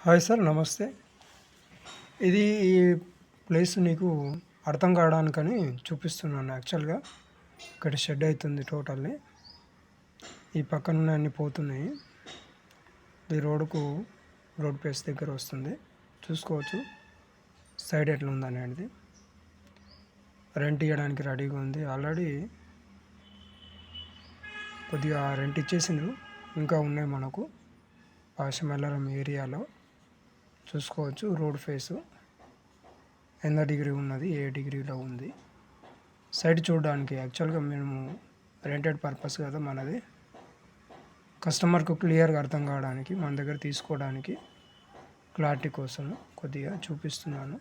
Hi sir, నమస్తే. ఇది ఈ ప్లేస్ నీకు అర్థం కావడానికని చూపిస్తున్నాను. యాక్చువల్గా ఇక్కడ షెడ్ అవుతుంది టోటల్లీ. ఈ పక్కన అన్నీ పోతున్నాయి. ఇది రోడ్ ప్లేస్ దగ్గర వస్తుంది. చూసుకోవచ్చు సైడ్ ఎట్లా ఉందనేది. రెంట్ ఇవ్వడానికి రెడీగా ఉంది. ఆల్రెడీ కొద్దిగా రెంట్ ఇచ్చేసిండ్రు. ఇంకా ఉన్నాయి మనకు పాశమెల్లరం ఏరియాలో. చూసుకోవచ్చు రోడ్ ఫేసు ఎంత డిగ్రీ ఉన్నది, ఏ డిగ్రీలో ఉంది. సైట్ చూడడానికి యాక్చువల్గా మేము రెంటెడ్ పర్పస్ కదా మనది. కస్టమర్కు క్లియర్గా అర్థం కావడానికి మన దగ్గర తీసుకోవడానికి క్లారిటీ కోసం కొద్దిగా చూపిస్తున్నాను.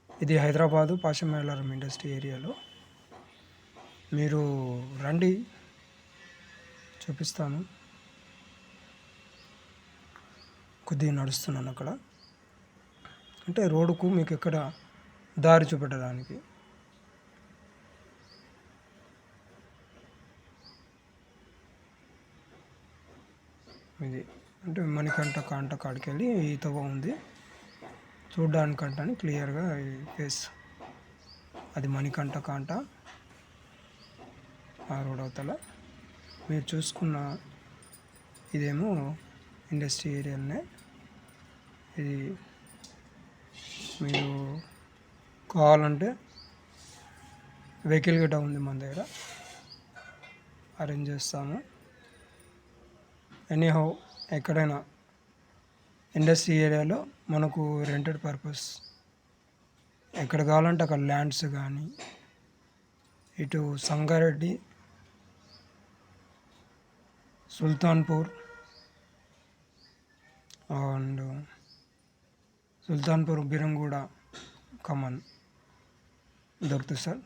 ఇది హైదరాబాదు పాశమెల్లరం ఇండస్ట్రీ ఏరియాలో. మీరు రండి, చూపిస్తాను. కొద్దిగా నడుస్తున్నాను అక్కడ, అంటే రోడ్డుకు మీకు ఎక్కడ దారి చూపెట్టడానికి. ఇది అంటే మణికంఠ కాంట కాడికి వెళ్ళి ఈతవ ఉంది చూడ్డానికంటని క్లియర్గా ఈ ఫేస్. అది మణికంఠ కాంట ఆ రోడ్ అవతల. మీరు చూసుకున్న ఇదేమో ఇండస్ట్రీ ఏరియానే. ఇది మీరు కావాలంటే వెహికల్ గట్రా ఉంది మన దగ్గర, అరేంజ్ చేస్తాము. ఎనీహౌ ఎక్కడైనా ఇండస్ట్రీ ఏరియాలో మనకు రెంటెడ్ పర్పస్ ఎక్కడ కావాలంటే అక్కడ ల్యాండ్స్ కానీ, ఇటు సంగారెడ్డి, సుల్తాన్పూర్ అండ్ సుల్తాన్పూర్, బిరంగూడ, ఖమ్మం దొరుకుతుంది సార్.